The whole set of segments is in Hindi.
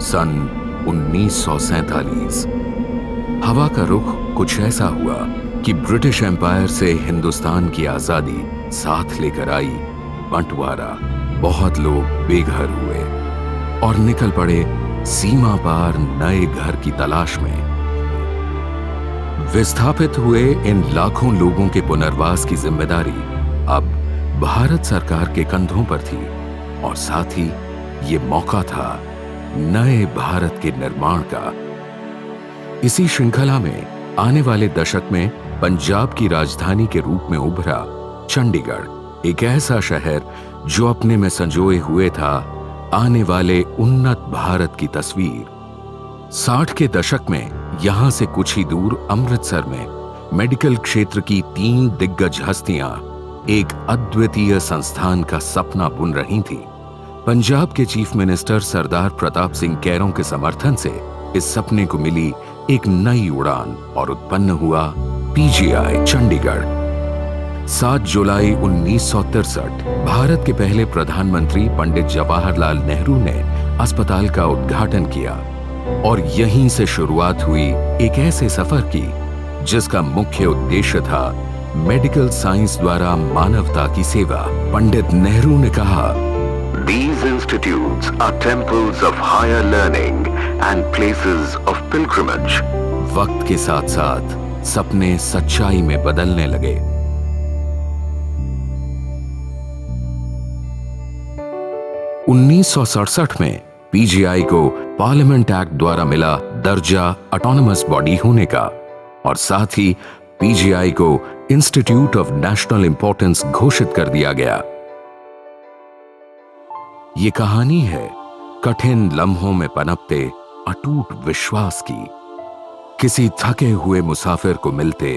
सन 1947 हवा का रुख कुछ ऐसा हुआ कि ब्रिटिश एम्पायर से हिंदुस्तान की आजादी साथ लेकर आई बंटवारा। बहुत लोग बेघर हुए और निकल पड़े सीमा पार नए घर की तलाश में। विस्थापित हुए इन लाखों लोगों के पुनर्वास की जिम्मेदारी अब भारत सरकार के कंधों पर थी और साथ ही ये मौका था नए भारत के निर्माण का। इसी श्रृंखला में आने वाले दशक में पंजाब की राजधानी के रूप में उभरा चंडीगढ़, एक ऐसा शहर जो अपने में संजोए हुए था आने वाले उन्नत भारत की तस्वीर। 60 के दशक में यहां से कुछ ही दूर अमृतसर में मेडिकल क्षेत्र की 3 दिग्गज हस्तियां एक अद्वितीय संस्थान का सपना बुन रही थीं। पंजाब के चीफ मिनिस्टर सरदार प्रताप सिंह कैरों के समर्थन से इस सपने को मिली एक नई उड़ान और उत्पन्न हुआ पीजीआई चंडीगढ़। 7 जुलाई 1963 भारत के पहले प्रधानमंत्री पंडित जवाहरलाल नेहरू ने अस्पताल का उद्घाटन किया और यहीं से शुरुआत हुई एक ऐसे सफर की जिसका मुख्य उद्देश्य था मेडिकल साइंस द्वारा मानवता की सेवा। पंडित नेहरू ने कहा, These institutes are temples of higher learning and places of pilgrimage. वक्त के साथ साथ सपने सच्चाई में बदलने लगे। 1967 में पीजीआई को पार्लियामेंट एक्ट द्वारा मिला दर्जा ऑटोनमस बॉडी होने का और साथ ही पीजीआई को इंस्टीट्यूट ऑफ नेशनल इंपॉर्टेंस घोषित कर दिया गया। ये कहानी है कठिन लम्हों में पनपते अटूट विश्वास की, किसी थके हुए मुसाफिर को मिलते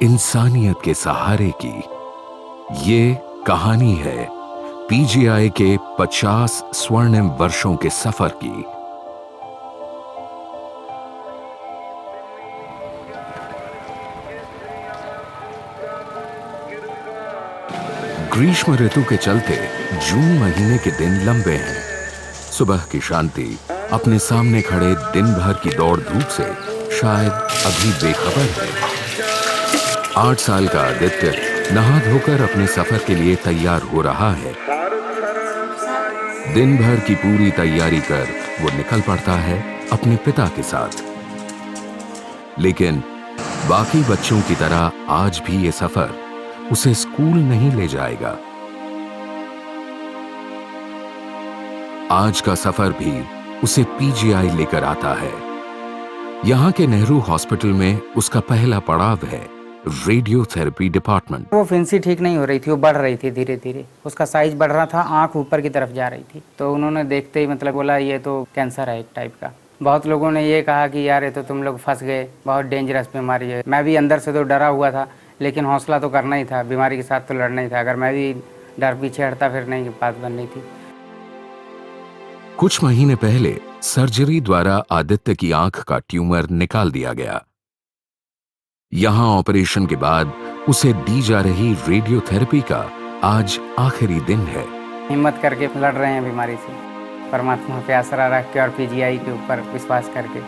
इंसानियत के सहारे की। ये कहानी है पीजीआई के 50 स्वर्णिम वर्षों के सफर की। ग्रीष्म ऋतु के चलते जून महीने के दिन लंबे हैं। सुबह की शांति अपने सामने खड़े दिन भर की दौड़ धूप से शायद अभी बेखबर है। 8 साल का आदित्य नहा धोकर अपने सफर के लिए तैयार हो रहा है। दिन भर की पूरी तैयारी कर वो निकल पड़ता है अपने पिता के साथ। लेकिन बाकी बच्चों की तरह आज भी ये सफर उसे स्कूल नहीं ले जाएगा। आज का सफर भी उसे पीजीआई लेकर आता है। यहां के नेहरू हॉस्पिटल में उसका पहला पड़ाव है रेडियोथेरेपी डिपार्टमेंट। वो फिंसी ठीक नहीं हो रही थी, वो बढ़ रही थी धीरे धीरे, उसका साइज बढ़ रहा था, आंख ऊपर की तरफ जा रही थी। तो उन्होंने देखते ही मतलब बोला ये तो कैंसर है एक टाइप का। बहुत लोगों ने ये कहा कि यार ये तो तुम लोग फंस गए, बहुत डेंजरस बीमारी है। मैं भी अंदर से तो डरा हुआ था, लेकिन हौसला तो करना ही था, बीमारी के साथ तो लड़ना ही था। अगर मैं भी डर पीछे हटता फिर नहीं बात बन रही थी। कुछ महीने पहले सर्जरी द्वारा आदित्य की आंख का ट्यूमर निकाल दिया गया। यहां ऑपरेशन के बाद उसे दी जा रही रेडियोथेरेपी का आज आखिरी दिन है। हिम्मत करके लड़ रहे हैं बीमारी से, परमात्मा पे आसरा रख के और पीजीआई के ऊपर विश्वास करके।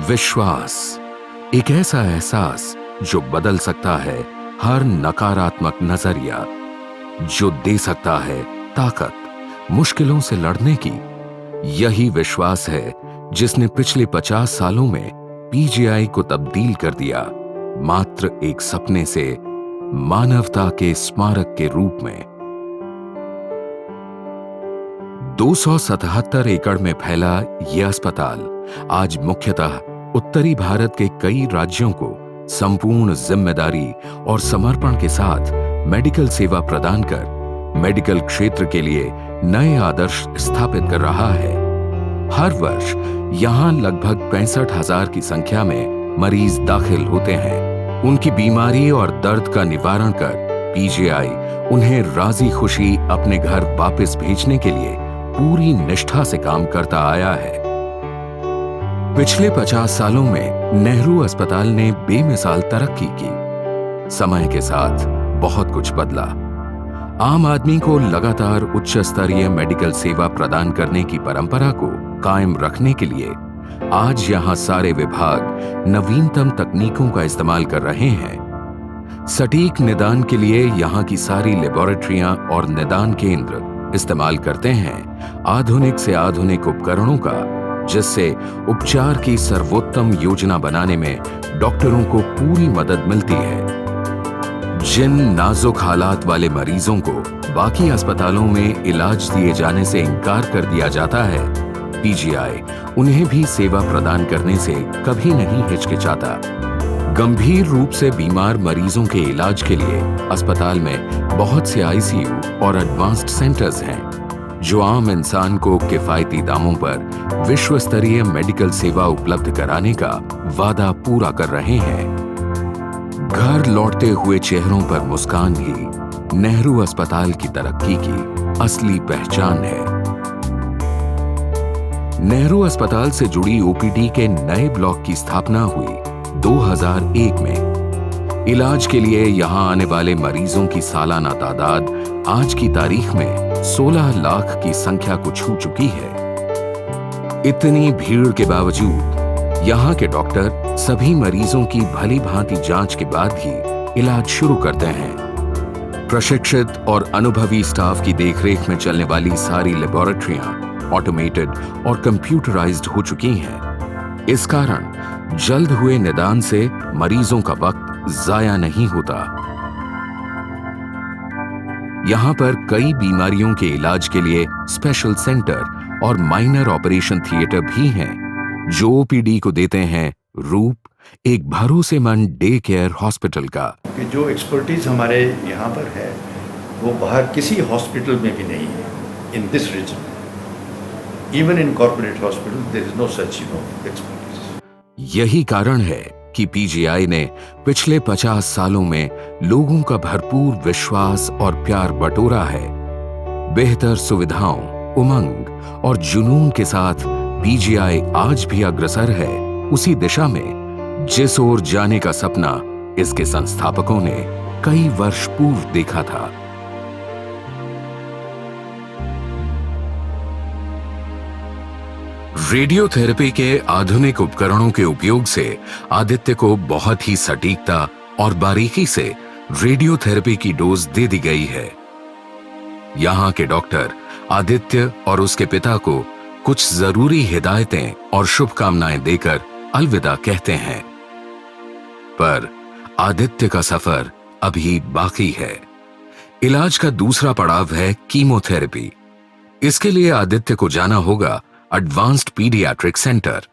विश्वास एक ऐसा एहसास जो बदल सकता है हर नकारात्मक नजरिया, जो दे सकता है ताकत मुश्किलों से लड़ने की। यही विश्वास है जिसने पिछले 50 सालों में पीजीआई को तब्दील कर दिया, मात्र एक सपने से मानवता के स्मारक के रूप में। 277 एकड़ में फैला यह अस्पताल आज मुख्यतः उत्तरी भारत के कई राज्यों को संपूर्ण जिम्मेदारी और समर्पण के साथ मेडिकल सेवा प्रदान कर मेडिकल क्षेत्र के लिए नए आदर्श स्थापित कर रहा है। हर वर्ष यहां लगभग 65,000 की संख्या में मरीज दाखिल होते हैं। उनकी बीमारी और दर्द का निवारण कर पीजीआई उन्हें राजी खुशी अपने घर वापस भेजने के लिए पूरी निष्ठा से काम करता आया है। पिछले 50 सालों में नेहरू अस्पताल ने बेमिसाल तरक्की की। समय के साथ बहुत कुछ बदला। आम आदमी को लगातार उच्च स्तरीय मेडिकल सेवा प्रदान करने की परंपरा को कायम रखने के लिए आज यहां सारे विभाग नवीनतम तकनीकों का इस्तेमाल कर रहे हैं। सटीक निदान के लिए यहां की सारी लेबोरेटरियां और निदान केंद्र इस्तेमाल करते हैं आधुनिक से आधुनिक उपकरणों का, जिससे उपचार की सर्वोत्तम योजना बनाने में डॉक्टरों को पूरी मदद मिलती है। जिन नाजुक हालात वाले मरीजों को बाकी अस्पतालों में इलाज दिए जाने से इनकार कर दिया जाता है, पीजीआई उन्हें भी सेवा प्रदान करने से कभी नहीं हिचकिचाता। गंभीर रूप से बीमार मरीजों के इलाज के लिए अस्पताल में बहुत से आईसीयू और एडवांस्ड सेंटर्स हैं, जो आम इंसान को किफायती दामों पर विश्व स्तरीय मेडिकल सेवा उपलब्ध कराने का वादा पूरा कर रहे हैं। घर लौटते हुए चेहरों पर मुस्कान ही नेहरू अस्पताल की तरक्की की असली पहचान है। नेहरू अस्पताल से जुड़ी ओपीडी के नए ब्लॉक की स्थापना हुई 2001 में। इलाज के लिए यहां आने वाले मरीजों की सालाना तादाद आज की तारीख में 16 लाख की संख्या को छू चुकी है। इतनी भीड़ के बावजूद यहां के डॉक्टर सभी मरीजों की भली भांति जांच के बाद ही इलाज शुरू करते हैं। प्रशिक्षित और अनुभवी स्टाफ की देखरेख में चलने वाली सारी लेबोरेटरियां ऑटोमेटेड और कंप्यूटराइज्ड हो चुकी हैं। इस कारण जल्द हुए निदान से मरीजों का वक्त जाया नहीं होता। यहां पर कई बीमारियों के इलाज के लिए स्पेशल सेंटर और माइनर ऑपरेशन थिएटर भी हैं, जो ओपीडी को देते हैं रूप एक भरोसेमंद डे केयर हॉस्पिटल का। कि जो एक्सपर्टीज हमारे यहाँ पर है वो बाहर किसी हॉस्पिटल में भी नहीं है। In this region, even in corporate hospital there is no such expertise. यही कारण है कि पीजीआई ने पिछले 50 सालों में लोगों का भरपूर विश्वास और प्यार बटोरा है। बेहतर सुविधाओं, उमंग और जुनून के साथ पीजीआई आज भी अग्रसर है उसी दिशा में जिस ओर जाने का सपना इसके संस्थापकों ने कई वर्ष पूर्व देखा था। रेडियोथेरेपी के आधुनिक उपकरणों के उपयोग से आदित्य को बहुत ही सटीकता और बारीकी से रेडियोथेरेपी की डोज दे दी गई है। यहां के डॉक्टर आदित्य और उसके पिता को कुछ जरूरी हिदायतें और शुभकामनाएं देकर अलविदा कहते हैं, पर आदित्य का सफर अभी बाकी है। इलाज का दूसरा पड़ाव है कीमोथेरेपी। इसके लिए आदित्य को जाना होगा एडवांस्ड पीडियाट्रिक सेंटर।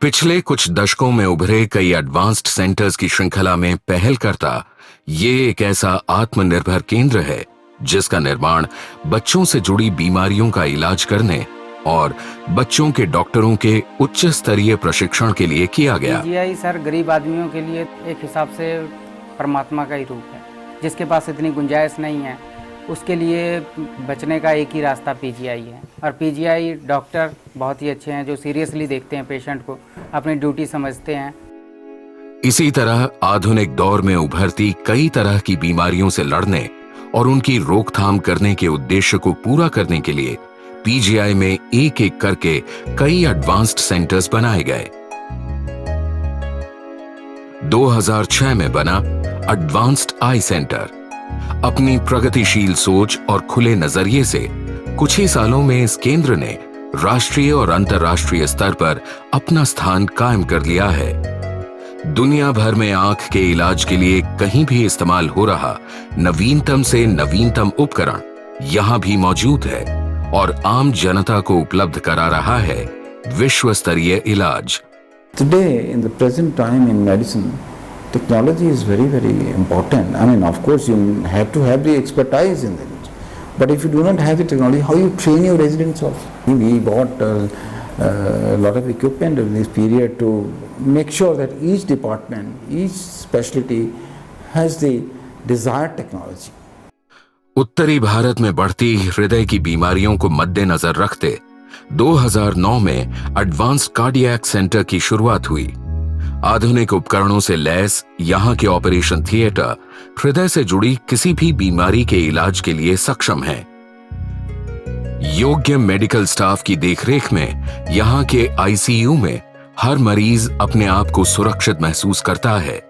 पिछले कुछ दशकों में उभरे कई एडवांस्ड सेंटर्स की श्रृंखला में पहल करता ये एक ऐसा आत्मनिर्भर केंद्र है जिसका निर्माण बच्चों से जुड़ी बीमारियों का इलाज करने और बच्चों के डॉक्टरों के उच्च स्तरीय प्रशिक्षण के लिए किया गया। पीजीआई सर गरीब आदमियों के लिए एक हिसाब से परमात्मा का ही रूप है। जिसके पास इतनी गुंजाइश नहीं है उसके लिए बचने का एक ही रास्ता पीजीआई है। और पीजीआई डॉक्टर बहुत ही अच्छे हैं जो सीरियसली देखते हैं पेशेंट को, अपनी ड्यूटी समझते हैं। इसी तरह आधुनिक दौर में उभरती कई तरह की बीमारियों से लड़ने और उनकी रोकथाम करने के उद्देश्य को पूरा करने के लिए पीजीआई में एक एक करके कई एडवांस्ड सेंटर्स बनाए गए। 2006 में बना एडवांस्ड आई सेंटर। अपनी प्रगतिशील सोच और खुले नजरिए से कुछ ही सालों में इस केंद्र ने राष्ट्रीय और अंतर्राष्ट्रीय स्तर पर अपना स्थान कायम कर लिया है। दुनिया भर में आंख के इलाज के लिए कहीं भी इस्तेमाल हो रहा नवीनतम से नवीनतम उपकरण यहां भी मौजूद है और आम जनता को उपलब्ध करा रहा है विश्व स्तरीय इलाज। Today, in the present time in medicine, technology is very, very important. I mean, of course, you have to have the expertise in it. But if you do not have the technology, how you train your residents also? We bought a lot of equipment in this period to make sure that each department, each specialty has the desired technology. उत्तरी भारत में बढ़ती हृदय की बीमारियों को मद्देनजर रखते 2009 में एडवांस्ड कार्डियक सेंटर की शुरुआत हुई। आधुनिक उपकरणों से लैस यहाँ के ऑपरेशन थिएटर हृदय से जुड़ी किसी भी बीमारी के इलाज के लिए सक्षम हैं। योग्य मेडिकल स्टाफ की देखरेख में यहाँ के आईसीयू में हर मरीज अपने आप को सुरक्षित महसूस करता है,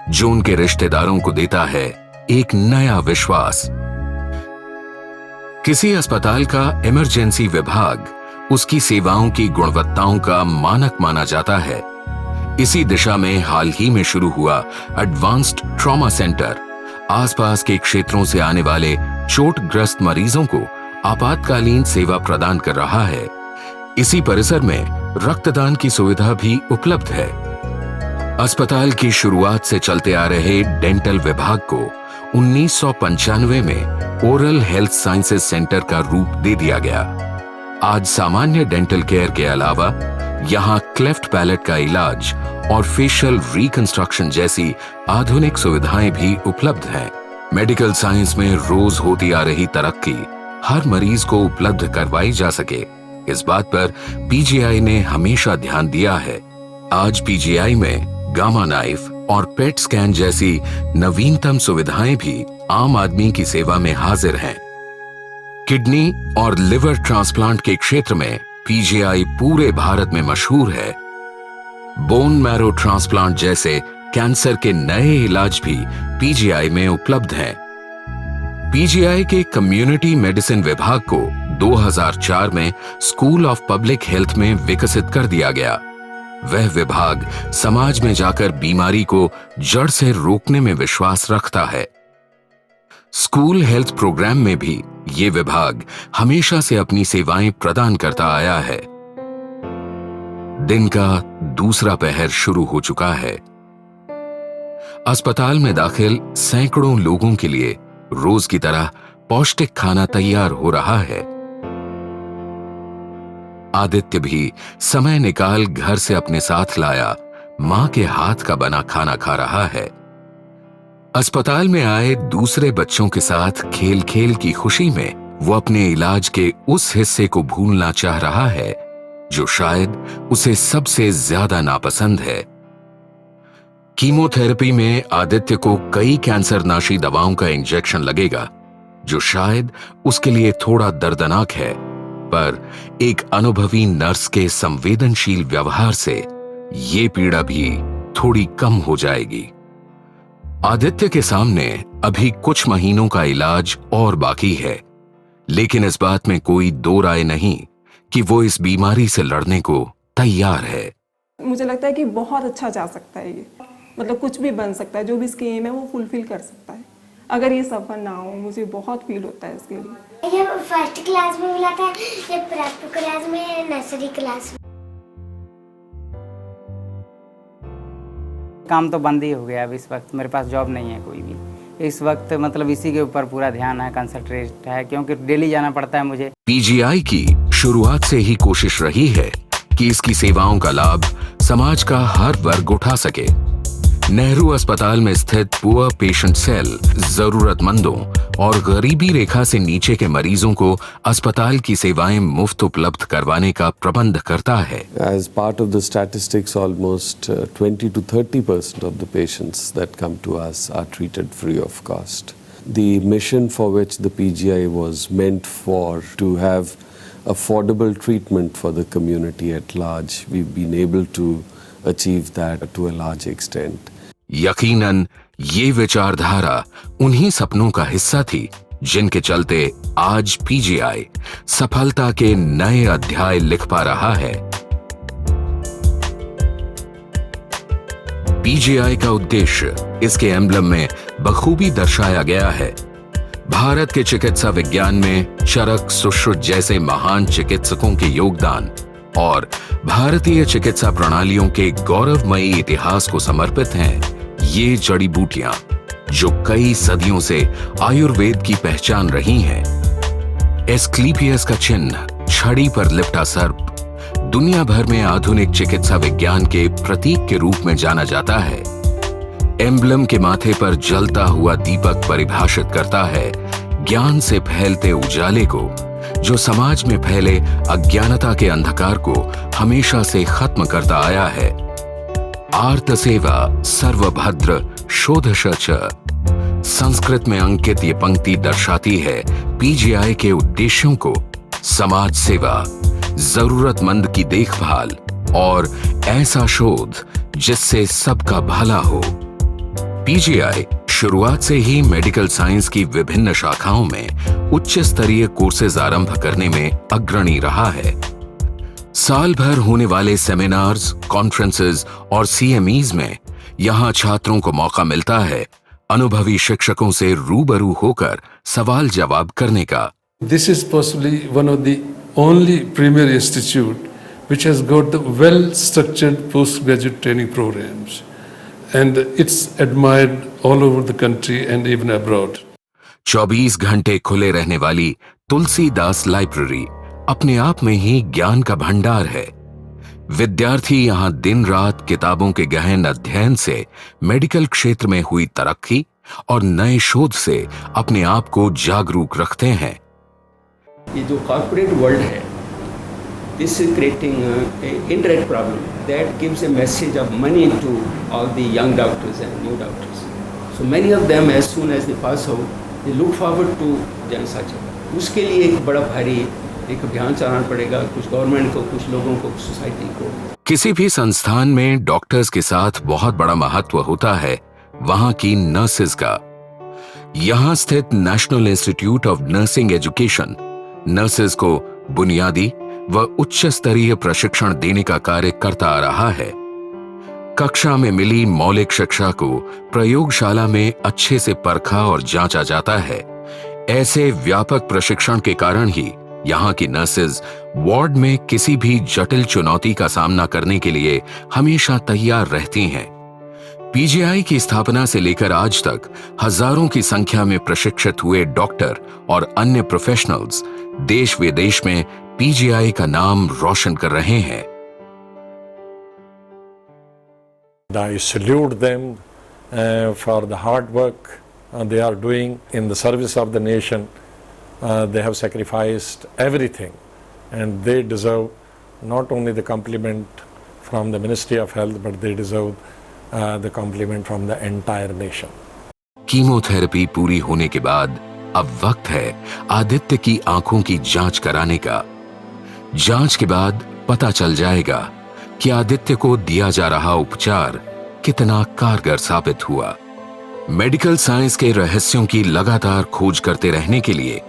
जो उनके रिश्तेदारों को देता है एक नया विश्वास। किसी अस्पताल का इमरजेंसी विभाग उसकी सेवाओं की गुणवत्ताओं का मानक माना जाता है। इसी दिशा में हाल ही में शुरू हुआ एडवांस्ड ट्रॉमा सेंटर आसपास के क्षेत्रों से आने वाले चोटग्रस्त मरीजों को आपातकालीन सेवा प्रदान कर रहा है। इसी परिसर में रक्तदान की सुविधा भी उपलब्ध है। अस्पताल की शुरुआत से चलते आ रहे डेंटल विभाग को 1995 में ओरल हेल्थ साइंसेज सेंटर का रूप दे दिया गया। आज सामान्य डेंटल केयर के अलावा यहाँ क्लेफ्ट पैलेट का इलाज और फेशियल रिकंस्ट्रक्शन जैसी आधुनिक सुविधाएं भी उपलब्ध हैं। मेडिकल साइंस में रोज होती आ रही तरक्की हर मरीज को उपलब्ध करवाई जा सके, इस बात पर पीजीआई ने हमेशा ध्यान दिया है। आज पीजीआई में गामा नाइफ और पेट स्कैन जैसी नवीनतम सुविधाएं भी आम आदमी की सेवा में हाजिर हैं। किडनी और लिवर ट्रांसप्लांट के क्षेत्र में पीजीआई पूरे भारत में मशहूर है। बोन मैरो ट्रांसप्लांट जैसे कैंसर के नए इलाज भी पीजीआई में उपलब्ध हैं। पीजीआई के कम्युनिटी मेडिसिन विभाग को 2004 में स्कूल ऑफ पब्लिक हेल्थ में विकसित कर दिया गया। वह विभाग समाज में जाकर बीमारी को जड़ से रोकने में विश्वास रखता है। स्कूल हेल्थ प्रोग्राम में भी ये विभाग हमेशा से अपनी सेवाएं प्रदान करता आया है। दिन का दूसरा पहर शुरू हो चुका है। अस्पताल में दाखिल सैकड़ों लोगों के लिए रोज की तरह पौष्टिक खाना तैयार हो रहा है। आदित्य भी समय निकाल घर से अपने साथ लाया मां के हाथ का बना खाना खा रहा है। अस्पताल में आए दूसरे बच्चों के साथ खेल खेल की खुशी में वो अपने इलाज के उस हिस्से को भूलना चाह रहा है जो शायद उसे सबसे ज्यादा नापसंद है। कीमोथेरेपी में आदित्य को कई कैंसरनाशी दवाओं का इंजेक्शन लगेगा, जो शायद उसके लिए थोड़ा दर्दनाक है, पर एक अनुभवी नर्स के संवेदनशील व्यवहार से ये पीड़ा भी थोड़ी कम हो जाएगी। आदित्य के सामने अभी कुछ महीनों का इलाज और बाकी है, लेकिन इस बात में कोई दो राय नहीं कि वो इस बीमारी से लड़ने को तैयार है। मुझे लगता है कि बहुत अच्छा जा सकता है ये, मतलब कुछ भी बन सकता है, जो भी इसकी एम है वो फुलफिल कर सकता है। अगर ये सफल ना हो, मुझे बहुत फील होता है इसके लिए। ये फर्स्ट क्लास में मिला था, ये प्रेप क्लास में, नर्सरी क्लास में। काम तो बंद ही हो गया अब। इस वक्त मेरे पास जॉब नहीं है कोई भी। इस वक्त मतलब इसी के ऊपर पूरा ध्यान है, कंसंट्रेट है, क्योंकि डेली जाना पड़ता है मुझे। पीजीआई की शुरुआत से ही कोशिश रही है कि इसकी सेवाओं का लाभ समाज का हर वर्ग उठा सके। नेहरू अस्पताल में स्थित पुअर पेशेंट सेल जरूरतमंदों और गरीबी रेखा से नीचे के मरीजों को अस्पताल की सेवाएं मुफ्त उपलब्ध करवाने का प्रबंध करता है। As part of the statistics, almost 20 to 30% of the patients that come to us are treated free of cost. The mission for which the PGI was meant for to have affordable treatment for the community at large, we've been able to achieve that to a large extent. यकीनन ये विचारधारा उन्हीं सपनों का हिस्सा थी जिनके चलते आज पीजीआई सफलता के नए अध्याय लिख पा रहा है। पीजीआई का उद्देश्य इसके एम्ब्लम में बखूबी दर्शाया गया है। भारत के चिकित्सा विज्ञान में चरक सुश्रुत जैसे महान चिकित्सकों के योगदान और भारतीय चिकित्सा प्रणालियों के गौरवमयी इतिहास को समर्पित हैं ये जड़ी बूटियां, जो कई सदियों से आयुर्वेद की पहचान रही हैं। एस्क्लीपियस का चिन्ह, छड़ी पर लिपटा सर्प, दुनिया भर में आधुनिक चिकित्सा विज्ञान के प्रतीक के रूप में जाना जाता है। एम्ब्लम के माथे पर जलता हुआ दीपक परिभाषित करता है ज्ञान से फैलते उजाले को, जो समाज में फैले अज्ञानता के अंधकार को हमेशा से खत्म करता आया है। आर्तसेवा सर्वभद्र शोधश च। संस्कृत में अंकित ये पंक्ति दर्शाती है पीजीआई के उद्देश्यों को: समाज सेवा, जरूरतमंद की देखभाल और ऐसा शोध जिससे सबका भला हो। पीजीआई शुरुआत से ही मेडिकल साइंस की विभिन्न शाखाओं में उच्च स्तरीय कोर्सेज आरंभ करने में अग्रणी रहा है। साल भर होने वाले सेमिनार्स, कॉन्फ्रेंसेस और सीएमईज में यहां छात्रों को मौका मिलता है अनुभवी शिक्षकों से रूबरू होकर सवाल जवाब करने का। This is possibly one of the only premier institute which has got the well-structured postgraduate training programs, and it's admired all over the country and even abroad. 24 घंटे खुले रहने वाली तुलसीदास लाइब्रेरी अपने आप में ही ज्ञान का भंडार है। विद्यार्थी यहां दिन रात किताबों के गहन अध्ययन से मेडिकल क्षेत्र में हुई तरक्की और नए शोध से अपने आप को जागरूक रखते हैं। ये जो कॉर्पोरेट वर्ल्ड है, this is creating a indirect problem that gives a message of money to all the young doctors and new doctors. So many of them, as soon as they pass out, they look forward to जनसाचर। उसके लिए एक बड़ा भारी एक अभियान चलाना पड़ेगा, कुछ गवर्नमेंट को, कुछ लोगों को, सोसाइटी को। किसी भी संस्थान में डॉक्टर्स के साथ बहुत बड़ा महत्व होता है वहां की नर्सेज का। यहां स्थित national institute of nursing education nurses को बुनियादी व उच्च स्तरीय प्रशिक्षण देने का कार्य करता आ रहा है। कक्षा में मिली मौलिक शिक्षा को प्रयोगशाला में अच्छे से परखा और जांचा जाता है। ऐसे व्यापक प्रशिक्षण के कारण ही यहाँ की नर्सेज वार्ड में किसी भी जटिल चुनौती का सामना करने के लिए हमेशा तैयार रहती हैं। पीजीआई की स्थापना से लेकर आज तक हजारों की संख्या में प्रशिक्षित हुए डॉक्टर और अन्य प्रोफेशनल्स देश विदेश में पीजीआई का नाम रोशन कर रहे हैं। I salute them for the hard work they are doing in the service of the nation. They have sacrificed everything and they deserve not only the compliment from the Ministry of Health, but they deserve the compliment from the entire nation. Chemotherapy पूरी होने के बाद अब वक्त है आदित्य की आंखों की जांच कराने का। जांच के बाद पता चल जाएगा कि आदित्य को दिया जा रहा उपचार कितना कारगर साबित हुआ। मेडिकल साइंस के रहस्यों की लगातार खोज करते रहने के लिए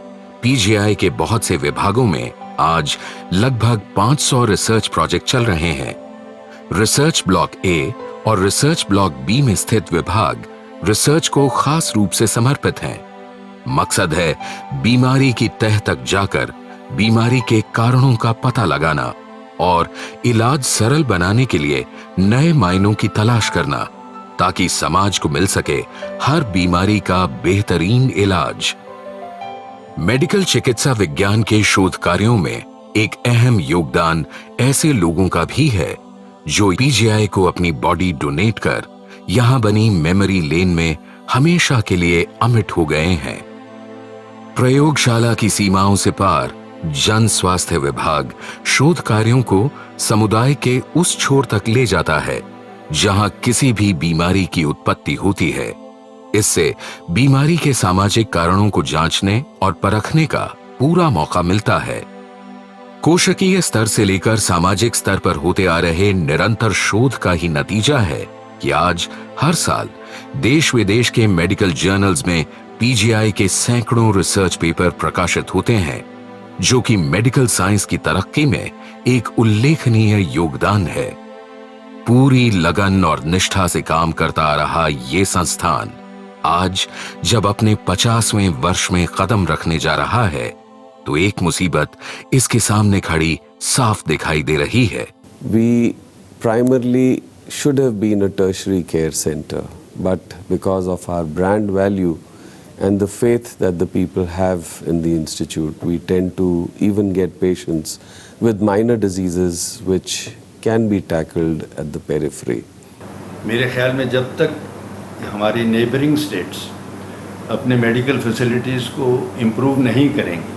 पीजीआई के बहुत से विभागों में आज लगभग 500 रिसर्च प्रोजेक्ट चल रहे हैं। रिसर्च ब्लॉक ए और रिसर्च ब्लॉक बी में स्थित विभाग रिसर्च को खास रूप से समर्पित हैं। मकसद है बीमारी की तह तक जाकर बीमारी के कारणों का पता लगाना और इलाज सरल बनाने के लिए नए मायनों की तलाश करना, ताकि समाज को मिल सके हर बीमारी का बेहतरीन इलाज। मेडिकल चिकित्सा विज्ञान के शोध कार्यों में एक अहम योगदान ऐसे लोगों का भी है जो पीजीआई को अपनी बॉडी डोनेट कर यहां बनी मेमोरी लेन में हमेशा के लिए अमिट हो गए हैं। प्रयोगशाला की सीमाओं से पार जन स्वास्थ्य विभाग शोध कार्यों को समुदाय के उस छोर तक ले जाता है जहां किसी भी बीमारी की उत्पत्ति होती है। इससे बीमारी के सामाजिक कारणों को जांचने और परखने का पूरा मौका मिलता है। कोशिकीय स्तर से लेकर सामाजिक स्तर पर होते आ रहे निरंतर शोध का ही नतीजा है कि आज हर साल देश विदेश के मेडिकल जर्नल्स में पीजीआई के सैकड़ों रिसर्च पेपर प्रकाशित होते हैं, जो कि मेडिकल साइंस की तरक्की में एक उल्लेखनीय योगदान है। पूरी लगन और निष्ठा से काम करता आ रहा ये संस्थान आज जब अपने 50वें वर्ष में कदम रखने जा रहा है तो एक मुसीबत इसके सामने खड़ी साफ दिखाई दे रही है। We primarily should have been a tertiary care center, but because of our brand value and the faith that the people have in the institute, we tend to even get patients with minor diseases which can be tackled at the periphery. मेरे ख्याल में जब तक हमारी नेबरिंग स्टेट्स अपने मेडिकल फैसिलिटीज़ को इम्प्रूव नहीं करेंगी,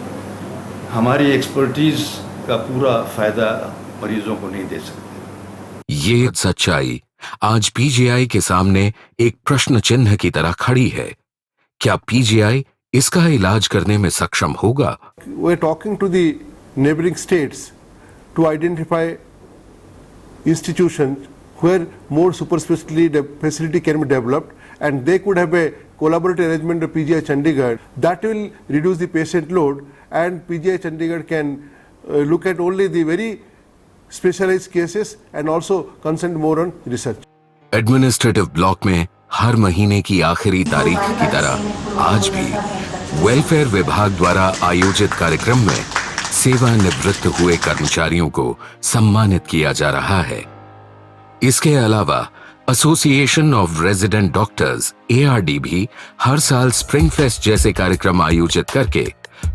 हमारी एक्सपर्टीज़ का पूरा फ़ायदा मरीजों को नहीं दे सकते। ये सच्चाई आज पीजीआई के सामने एक प्रश्न चिन्ह की तरह खड़ी है। क्या पीजीआई इसका इलाज करने में सक्षम होगा? We are talking to the neighboring states to identify institutions where more super specialty facility can be developed, and they could have a collaborative arrangement with PGI Chandigarh that will reduce the patient load, and PGI Chandigarh can look at only the very specialized cases and also concentrate more on research. Administrative block में हर महीने की आखिरी तारीख की तरह आज भी वेलफेयर विभाग द्वारा आयोजित कार्यक्रम में सेवानिवृत्त हुए कर्मचारियों को सम्मानित किया जा रहा है। इसके अलावा association of resident doctors ARD भी हर साल स्प्रिंग फेस्ट जैसे कार्यक्रम आयोजित करके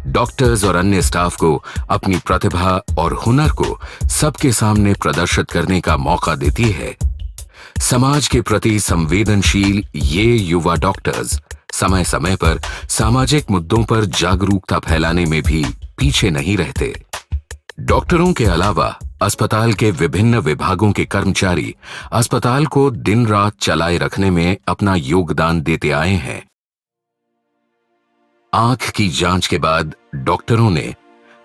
डॉक्टर्स और अन्य स्टाफ को अपनी प्रतिभा और हुनर को सबके सामने प्रदर्शित करने का मौका देती है। समाज के प्रति संवेदनशील ये युवा डॉक्टर्स समय समय पर सामाजिक मुद्दों पर जागरूकता फैलाने में भी पीछे नहीं रहते। डॉक्टरों के अलावा अस्पताल के विभिन्न विभागों के कर्मचारी अस्पताल को दिन रात चलाए रखने में अपना योगदान देते आए हैं। आंख की जांच के बाद डॉक्टरों ने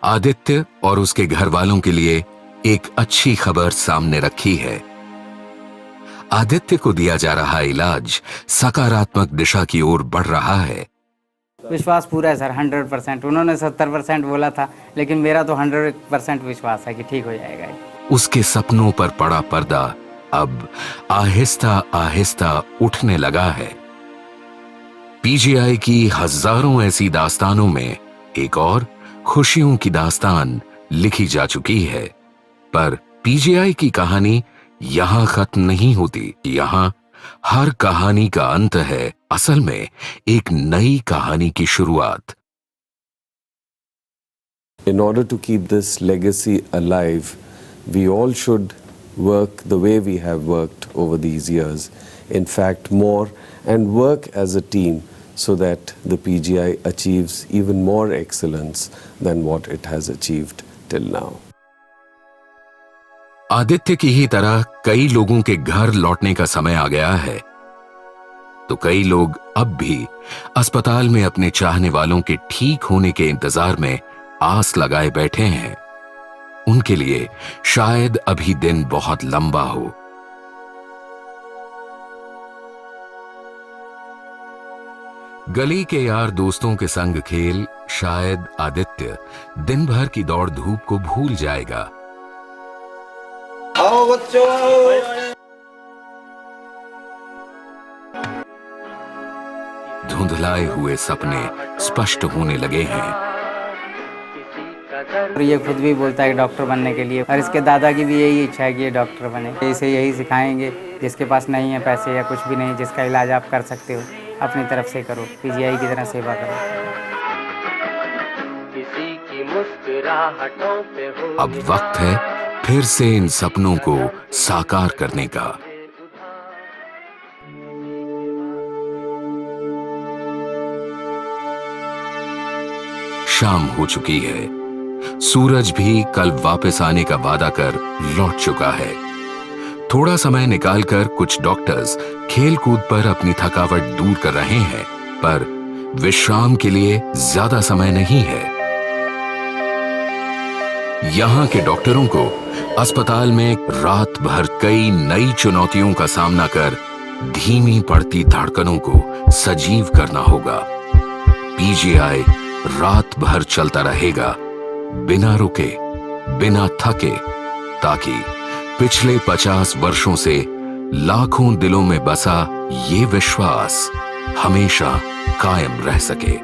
आदित्य और उसके घर वालों के लिए एक अच्छी खबर सामने रखी है। आदित्य को दिया जा रहा इलाज सकारात्मक दिशा की ओर बढ़ रहा है। विश्वास पूरा है सर, 100%। उन्होंने 70% बोला था, लेकिन मेरा तो 100% विश्वास है कि ठीक हो जाएगा। उसके सपनों पर पड़ा पर्दा अब आहिस्ता आहिस्ता उठने लगा है। पीजीआई की हजारों ऐसी दास्तानों में एक और खुशियों की दास्तान लिखी जा चुकी है। पर पीजीआई की कहानी यहां खत्म नहीं होती। यहां हर कहानी का अंत है असल में एक नई कहानी की शुरुआत। In order to keep this legacy alive, we all should work the way we have worked over these years. In fact, more, and work as a team so that the PGI achieves even more excellence than what it has achieved till now. Aditya की ही तरह कई लोगों के घर लौटने का समय आ गया है, तो कई लोग अब भी अस्पताल में अपने चाहने वालों के ठीक होने के इंतजार में आस लगाए बैठे हैं। उनके लिए शायद अभी दिन बहुत लंबा हो। गली के यार दोस्तों के संग खेल शायद आदित्य दिन भर की दौड़ धूप को भूल जाएगा। आओ बच्चों, धुंधलाए हुए सपने स्पष्ट होने लगे हैं। और ये खुद भी बोलता है डॉक्टर बनने के लिए, और इसके दादा की भी यही इच्छा है कि ये डॉक्टर बने। इसे यही सिखाएंगे, जिसके पास नहीं है पैसे या कुछ भी नहीं, जिसका इलाज आप कर सकते हो अपनी तरफ से करो, पीजीआई की तरह सेवा करो। अब वक्त है फिर से इन सपनों को साकार करने का। शाम हो चुकी है। सूरज भी कल वापस आने का वादा कर लौट चुका है। थोड़ा समय निकालकर कुछ डॉक्टर्स खेल कूद पर अपनी थकावट दूर कर रहे हैं, पर विश्राम के लिए ज्यादा समय नहीं है। यहां के डॉक्टरों को अस्पताल में रात भर कई नई चुनौतियों का सामना कर धीमी पड़ती धड़कनों को सजीव करना होगा। पीजीआई रात भर चलता रहेगा, बिना रुके, बिना थके, ताकि पिछले 50 वर्षों से लाखों दिलों में बसा ये विश्वास हमेशा कायम रह सके।